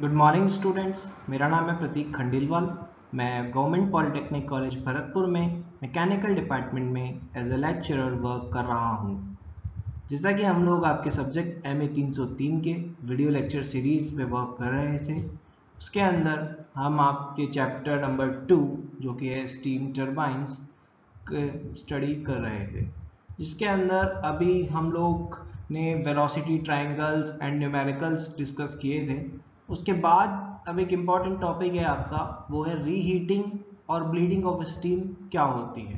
Good morning students. मेरा नाम है प्रतीक खंडेलवाल। मैं गवर्नमेंट पॉलिटेक्निक कॉलेज भरतपुर में मैकेनिकल डिपार्टमेंट में एज ए लेक्चरर वर्क कर रहा हूँ। जैसा कि हम लोग आपके सब्जेक्ट MA 303 के वीडियो लेक्चर सीरीज पे वर्क कर रहे थे, उसके अंदर हम आपके चैप्टर नंबर 2 जो कि है स्टीम टर्बाइंस स्टडी कर रहे थे, जिसके अंदर अभी हम लोग ने velocity triangles and numericals discuss किए थे। उसके बाद अब एक इम्पॉर्टेंट टॉपिक है आपका, वो है रीहीटिंग और ब्लीडिंग ऑफ स्टीम क्या होती है।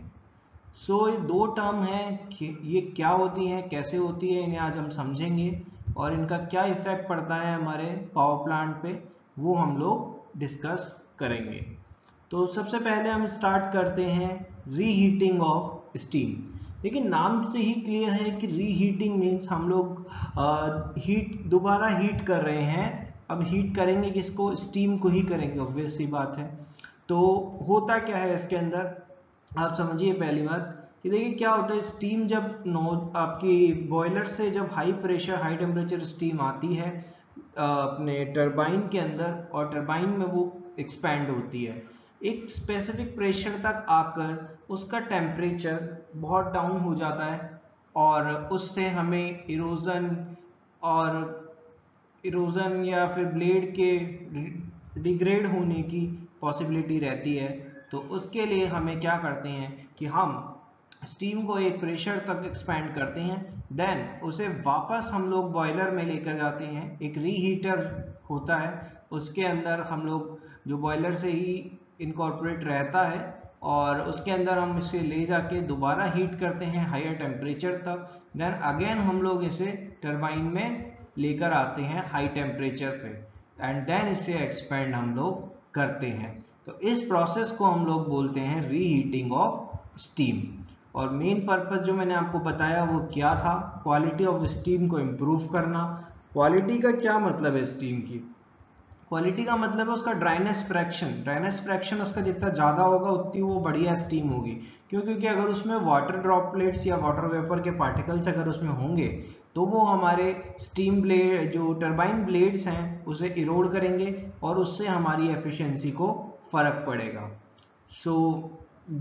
ये दो टर्म हैं कि ये क्या होती हैं, कैसे होती है, इन्हें आज हम समझेंगे और इनका क्या इफेक्ट पड़ता है हमारे पावर प्लांट पे, वो हम लोग डिस्कस करेंगे। तो सबसे पहले हम स्टार्ट करते हैं रीहीटिंग ऑफ स्टीम। देखिए, नाम से ही क्लियर है कि रीहीटिंग मीन्स हम लोग दोबारा हीट कर रहे हैं। अब हीट करेंगे किसको? स्टीम को ही करेंगे, ऑब्वियस सी बात है। तो होता क्या है इसके अंदर, आप समझिए पहली बात कि देखिए क्या होता है। स्टीम जब आपकी बॉयलर से जब high pressure high temperature steam आती है अपने टरबाइन के अंदर, और टरबाइन में वो एक्सपैंड होती है एक स्पेसिफिक प्रेशर तक आकर उसका टेम्परेचर बहुत डाउन हो जाता है, और उससे हमें इरोजन या फिर ब्लेड के डिग्रेड होने की पॉसिबिलिटी रहती है। तो उसके लिए हमें क्या करते हैं कि हम स्टीम को एक प्रेशर तक एक्सपैंड करते हैं, देन उसे वापस हम लोग बॉयलर में लेकर जाते हैं। एक रीहीटर होता है, उसके अंदर हम लोग जो बॉयलर से ही इनकॉर्पोरेट रहता है, और उसके अंदर हम इसे ले जाके दोबारा हीट करते हैं हायर टेम्परेचर तक। देन अगेन हम लोग इसे टरबाइन में लेकर आते हैं हाई टेम्परेचर पे, एंड देन इसे एक्सपेंड हम लोग करते हैं। तो इस प्रोसेस को हम लोग बोलते हैं रीहीटिंग ऑफ स्टीम। और मेन पर्पस जो मैंने आपको बताया वो क्या था? क्वालिटी ऑफ स्टीम को इम्प्रूव करना। क्वालिटी का क्या मतलब है? स्टीम की क्वालिटी का मतलब है उसका ड्राइनेस फ्रैक्शन। ड्राइनेस फ्रैक्शन उसका जितना ज़्यादा होगा उतनी वो बढ़िया स्टीम होगी। क्यों? क्योंकि अगर उसमें वाटर ड्रॉपलेट्स या वाटर वेपर के पार्टिकल्स अगर उसमें होंगे तो वो हमारे स्टीम ब्लेड जो टरबाइन ब्लेड्स हैं उसे इरोड करेंगे, और उससे हमारी एफिशिएंसी को फर्क पड़ेगा। सो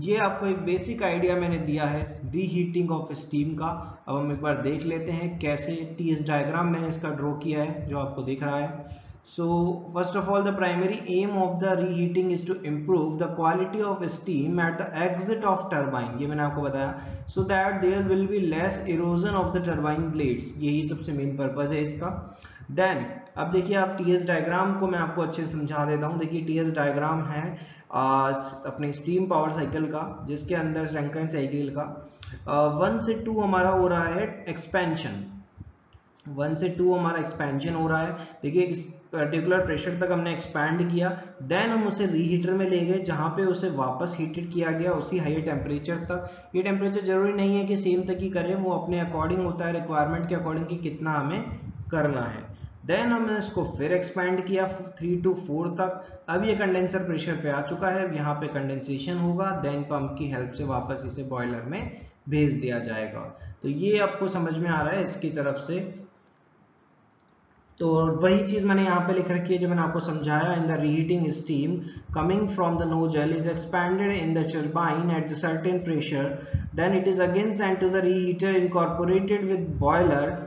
ये आपको एक बेसिक आइडिया मैंने दिया है रीहीटिंग ऑफ स्टीम का। अब हम एक बार देख लेते हैं कैसे। TS डायग्राम मैंने इसका ड्रॉ किया है जो आपको दिख रहा है। So first of all, the primary aim of the reheating is to improve the quality of steam at the exit of turbine. ये मैंने आपको बताया, so that there will be less erosion of the turbine blades. यही सबसे main purpose है इसका। Then अब देखिए, आप TS डायग्राम को मैं आपको अच्छे से समझा देता हूँ। देखिए TS डायग्राम है अपने स्टीम पावर साइकिल का, जिसके अंदर रैंकिन साइकिल का 1 से 2 हमारा हो रहा है एक्सपेंशन। 1 से 2 हमारा एक्सपेंशन हो रहा है। देखिए इस पर्टिकुलर प्रेशर तक हमने एक्सपैंड किया, देन हम उसे रीहीटर में ले गए जहां पे उसे वापस हीटेड किया गया उसी हाई टेम्परेचर तक। ये टेम्परेचर जरूरी नहीं है कि सेम तक ही करें, वो अपने अकॉर्डिंग होता है, रिक्वायरमेंट के अकॉर्डिंग कि कितना हमें करना है। देन हमने इसको फिर एक्सपैंड किया 3 to 4 तक। अब ये कंडेंसर प्रेशर पे आ चुका है, यहाँ पे कंडेंसेशन होगा, देन पंप की हेल्प से वापस इसे बॉयलर में भेज दिया जाएगा। तो ये आपको समझ में आ रहा है इसकी तरफ से। तो वही चीज मैंने यहाँ पे लिख रखी है जो मैंने आपको समझाया। In the reheating steam coming from the nozzle is expanded in the turbine at the certain pressure, then it is again sent to the reheater incorporated with boiler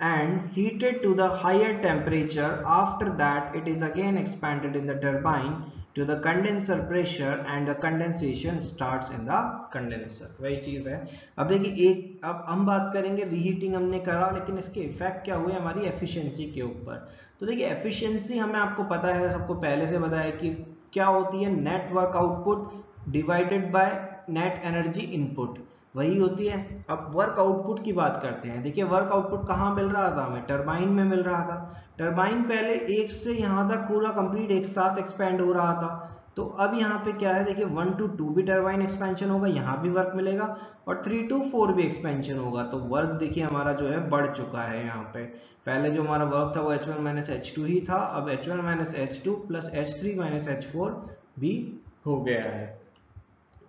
and heated to the higher temperature. After that it is again expanded in the turbine to the condenser pressure and the condensation starts in the condenser. वही चीज है। अब देखिए अब हम बात करेंगे, reheating हमने करा लेकिन इसके इफेक्ट क्या हुए हमारी एफिशिएंसी के ऊपर। तो देखिए एफिशिएंसी हमें आपको पता है, सबको पहले से बताया कि क्या होती है, net work output divided by net energy input, वही होती है। अब वर्क आउटपुट की बात करते हैं। देखिए वर्क आउटपुट कहाँ मिल रहा था हमें? टरबाइन में मिल रहा था। टरबाइन पहले 1 से यहाँ तक पूरा कंप्लीट एक साथ एक्सपेंड हो रहा था। तो अब यहाँ पे क्या है, देखिए 1 to 2 भी टरबाइन एक्सपेंशन होगा, यहाँ भी वर्क मिलेगा, और 3 to 4 भी एक्सपेंशन होगा। तो वर्क देखिए हमारा जो है बढ़ चुका है। यहाँ पे पहले जो हमारा वर्क था वो H1 - H2 ही था, अब H1 - H2 plus H3 - H4 भी हो गया है।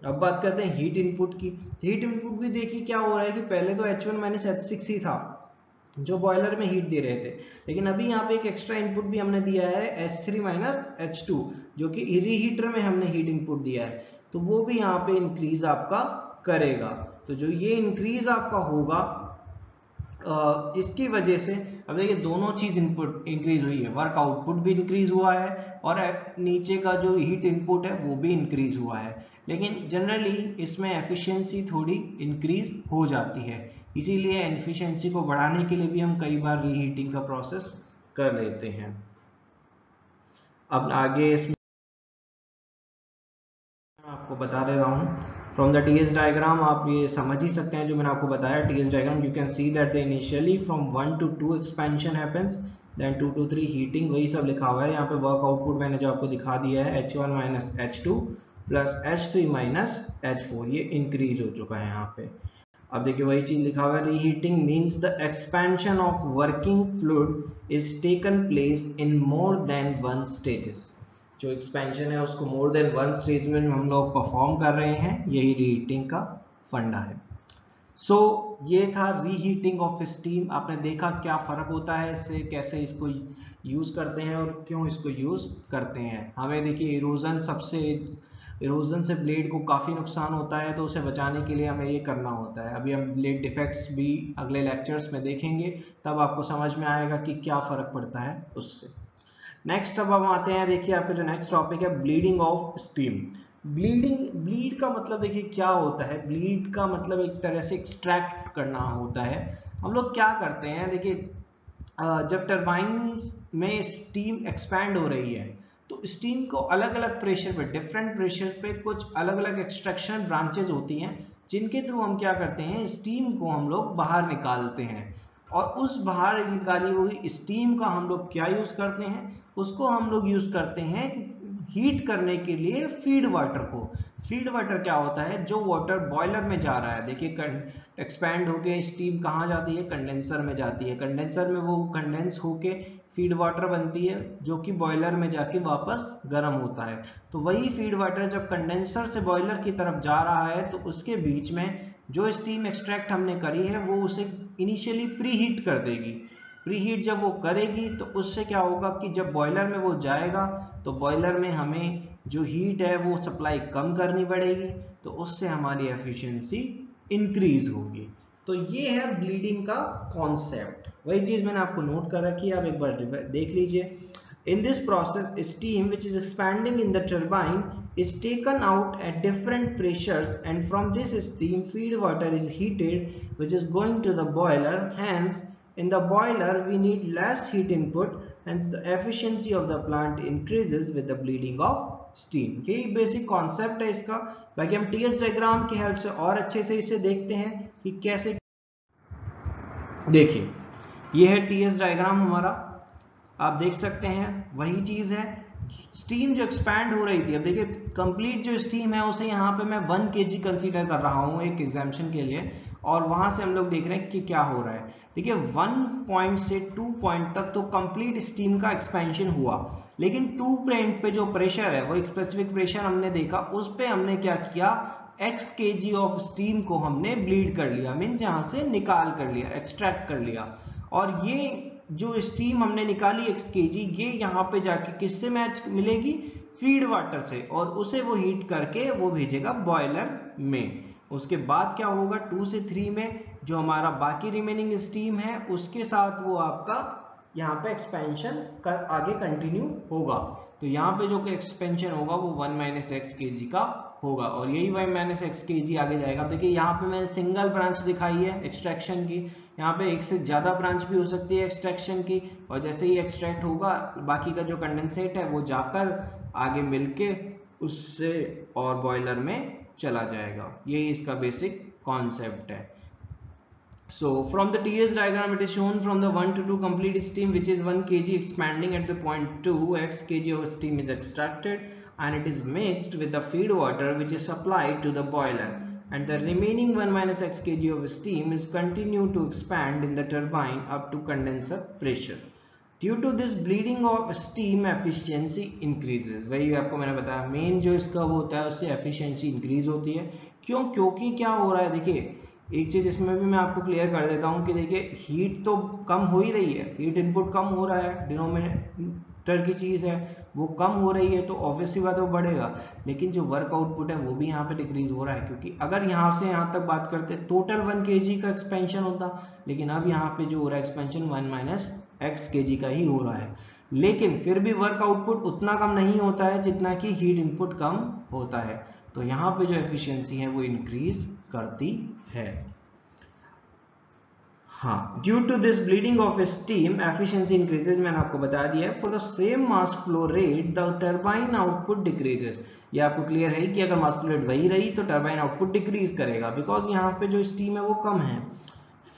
अब बात करते हैं हीट इनपुट की। हीट इनपुट भी देखिए क्या हो रहा है कि पहले तो H1 - H6 ही था, जो बॉयलर में हीट दे रहे थे। लेकिन अभी यहाँ पे एक एक्स्ट्रा इनपुट भी हमने दिया है H3 माइनस H2, जो कि रीहीटर में हमने हीट इनपुट दिया है, तो वो भी यहाँ पे इंक्रीज आपका करेगा। तो जो ये इंक्रीज आपका होगा इसकी वजह से, अब देखिए दोनों चीज इनपुट इंक्रीज हुई है, वर्क आउटपुट भी इंक्रीज हुआ है और नीचे का जो हीट इनपुट है वो भी इंक्रीज हुआ है। लेकिन जनरली इसमें एफिशिएंसी थोड़ी इंक्रीज हो जाती है, इसीलिए एफिशिएंसी को बढ़ाने के लिए भी हम कई बार रीहीटिंग का प्रोसेस कर लेते हैं। अब आगे इसमें आपको बता दे रहा हूँ, फ्रॉम द टीएस डायग्राम आप ये समझ ही सकते हैं जो मैंने आपको बताया TS diagram. You can see that the initially from 1 to 2 expansion happens, then 2 to 3 heating, वही सब लिखा हुआ है यहाँ पे। वर्क आउटपुट मैंने जो आपको दिखा दिया है H1 minus H2 plus H3 minus H4, ये इंक्रीज हो चुका है यहाँ पे। अब देखिए वही चीज लिखा हुआ है, reheating means the expansion of working fluid is taken place in more than one stages. जो एक्सपेंशन है उसको मोर देन वन स्टेज में हम लोग परफॉर्म कर रहे हैं, यही रीहीटिंग का फंडा है। सो ये था रीहीटिंग ऑफ स्टीम। आपने देखा क्या फर्क होता है इससे, कैसे इसको यूज करते हैं और क्यों इसको यूज करते हैं। हमें देखिए इरोजन से ब्लेड को काफ़ी नुकसान होता है, तो उसे बचाने के लिए हमें ये करना होता है। अभी हम ब्लेड डिफेक्ट्स भी अगले लेक्चर्स में देखेंगे, तब आपको समझ में आएगा कि क्या फ़र्क पड़ता है उससे। नेक्स्ट अब हम आते हैं, देखिए आपका जो नेक्स्ट टॉपिक है ब्लीडिंग ऑफ स्टीम। ब्लीड का मतलब देखिए क्या होता है। ब्लीड का मतलब एक तरह से एक्सट्रैक्ट करना होता है। हम लोग क्या करते हैं, देखिए जब टरबाइन्स में स्टीम एक्सपैंड हो रही है तो स्टीम को अलग अलग प्रेशर पे, डिफरेंट प्रेशर पे कुछ अलग अलग एक्सट्रैक्शन ब्रांचेज होती हैं, जिनके थ्रू हम क्या करते हैं, स्टीम को हम लोग बाहर निकालते हैं। और उस बाहर निकाली हुई स्टीम का हम लोग क्या यूज करते हैं, उसको हम लोग यूज करते हैं हीट करने के लिए फीड वाटर को। फीड वाटर क्या होता है, जो वाटर बॉयलर में जा रहा है, देखिए एक्सपैंड होके स्टीम कहाँ जाती है, कंडेंसर में जाती है। कंडेंसर में वो कंडेंस होके फीड वाटर बनती है, जो कि बॉयलर में जाके वापस गर्म होता है। तो वही फीड वाटर जब कंडेंसर से बॉयलर की तरफ जा रहा है, तो उसके बीच में जो स्टीम एक्सट्रैक्ट हमने करी है वो उसे इनिशियली प्री हीट कर देगी। प्री हीट जब वो करेगी तो उससे क्या होगा कि जब बॉयलर में वो जाएगा तो बॉयलर में हमें जो हीट है वो सप्लाई कम करनी पड़ेगी, तो उससे हमारी एफिशिएंसी इंक्रीज होगी। तो ये है ब्लीडिंग का कॉन्सेप्ट। वही चीज मैंने आपको नोट कर रखी है, आप एक बार देख लीजिए। In this process, steam which is expanding in the turbine is taken out at different pressures, and from this steam feed water is heated, which is going to the boiler. Hence, in the boiler we need less heat input, hence the efficiency of the plant increases with the bleeding of steam. यही basic concept है इसका। बाकी हम TS diagram की help से और अच्छे से इसे देखते हैं कि कैसे। देखिए ये है टीएस डायग्राम हमारा, आप देख सकते हैं वही चीज है। स्टीम जो एक्सपैंड हो रही थी, अब देखिए कंप्लीट जो स्टीम है उसे यहाँ पे मैं 1 kg कंसीडर कर रहा हूँ एक एग्जाम्पशन के लिए, और वहां से हम लोग देख रहे हैं कि क्या हो रहा है। देखिए 1 पॉइंट से 2 पॉइंट तक तो कंप्लीट स्टीम का एक्सपेंशन हुआ, लेकिन 2 पॉइंट पे जो प्रेशर है वो एक स्पेसिफिक प्रेशर हमने देखा, उस पे हमने क्या किया, x kg ऑफ स्टीम को हमने ब्लीड कर लिया, मीन्स यहाँ से निकाल कर लिया, एक्सट्रैक्ट कर लिया। और ये जो स्टीम हमने निकाली x kg, ये यहाँ पे जाके किससे मैच मिलेगी, फीड वाटर से, और उसे वो हीट करके वो भेजेगा बॉयलर में। उसके बाद क्या होगा, 2 से 3 में जो हमारा बाकी रिमेनिंग स्टीम है उसके साथ वो आपका यहाँ पे एक्सपेंशन कर आगे कंटिन्यू होगा। तो यहाँ पे जो एक्सपेंशन होगा वो 1 माइनस एक्स kg का होगा, और यही 1 माइनस एक्स kg आगे जाएगा। देखिए यहाँ पे मैंने सिंगल ब्रांच दिखाई है एक्सट्रैक्शन की, यहाँ पे एक से ज्यादा ब्रांच भी हो सकती है एक्सट्रैक्शन की, और जैसे ही एक्सट्रैक्ट होगा बाकी का जो कंडेंसेट है वो जाकर आगे मिलके उससे और बॉयलर में चला जाएगा। यही इसका बेसिक कॉन्सेप्ट है। So from the TS diagram it is shown from the 1 to 2 complete steam which is 1 kg expanding at the point 2, x kg of steam is extracted and it is mixed with the feed water which is supplied to the boiler, and the remaining 1 minus x kg of steam is continued to expand in the turbine up to condenser pressure. Due to this bleeding of steam efficiency increases। वही आपको मैंने बताया main जो इसका वो होता है उससे efficiency increase होती है। क्यों, क्योंकि क्या हो रहा है, देखिए एक चीज़ इसमें भी मैं आपको क्लियर कर देता हूँ कि देखिए हीट तो कम हो ही रही है, हीट इनपुट कम हो रहा है, डिनोमिनेटर की चीज़ है वो कम हो रही है, तो ऑब्वियसली बात है वो बढ़ेगा, लेकिन जो वर्क आउटपुट है वो भी यहाँ पे डिक्रीज हो रहा है, क्योंकि अगर यहाँ से यहाँ तक बात करते टोटल 1 kg का एक्सपेंशन होता, लेकिन अब यहाँ पे जो हो रहा है एक्सपेंशन 1 माइनस x kg का ही हो रहा है, लेकिन फिर भी वर्क आउटपुट उतना कम नहीं होता है जितना कि हीट इनपुट कम होता है, तो यहाँ पे जो एफिशिएंसी है वो इंक्रीज करती है। हाँ, due to this bleeding of steam efficiency increases, मैंने आपको बता दिया है। For the same mass flow rate the turbine output decreases, ये आपको क्लियर है कि अगर मास फ्लो रेट वही रही तो टरबाइन आउटपुट डिक्रीज करेगा, बिकॉज यहाँ पे जो स्टीम है वो कम है।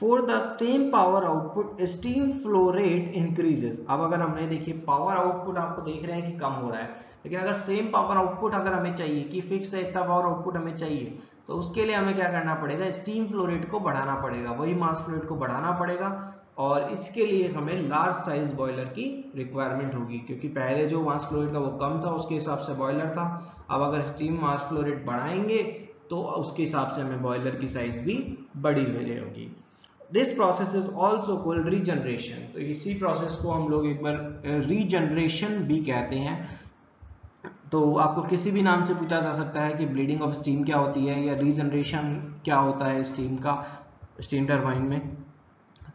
For the same power output steam flow rate increases, अब अगर हमने देखिए पावर आउटपुट आपको देख रहे हैं कि कम हो रहा है, लेकिन अगर सेम पावर आउटपुट अगर हमें चाहिए कि फिक्स है इतना पावर आउटपुट हमें चाहिए, तो उसके लिए हमें क्या करना पड़ेगा, स्टीम फ्लो रेट को बढ़ाना पड़ेगा, वही मास फ्लो रेट को बढ़ाना पड़ेगा, और इसके लिए हमें लार्ज साइज बॉयलर की रिक्वायरमेंट होगी, क्योंकि पहले जो मास फ्लो रेट था वो कम था, उसके हिसाब से बॉयलर था। अब अगर स्टीम मास फ्लो रेट बढ़ाएंगे तो उसके हिसाब से हमें बॉयलर की साइज भी बड़ी मिलेगी। This process is also called regeneration, तो इसी प्रोसेस को हम लोग एक बार रीजनरेशन भी कहते हैं। तो आपको किसी भी नाम से पूछा जा सकता है कि ब्लीडिंग ऑफ स्टीम क्या होती है या रीजनरेशन क्या होता है स्टीम का, स्टीम टरबाइन में,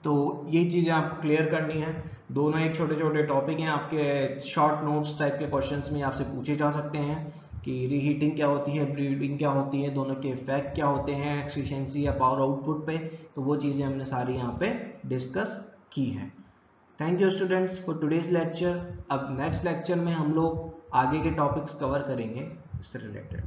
तो ये चीज़ें आपको क्लियर करनी है। दोनों एक छोटे छोटे टॉपिक हैं, आपके शॉर्ट नोट्स टाइप के क्वेश्चंस में आपसे पूछे जा सकते हैं कि रीहीटिंग क्या होती है, ब्लीडिंग क्या होती है, दोनों के इफेक्ट क्या होते हैं एफिशिएंसी या पावर आउटपुट पे, तो वो चीज़ें हमने सारी यहाँ पे डिस्कस की हैं। Thank you students for today's lecture. अब नेक्स्ट लेक्चर में हम लोग आगे के टॉपिक्स कवर करेंगे इससे रिलेटेड।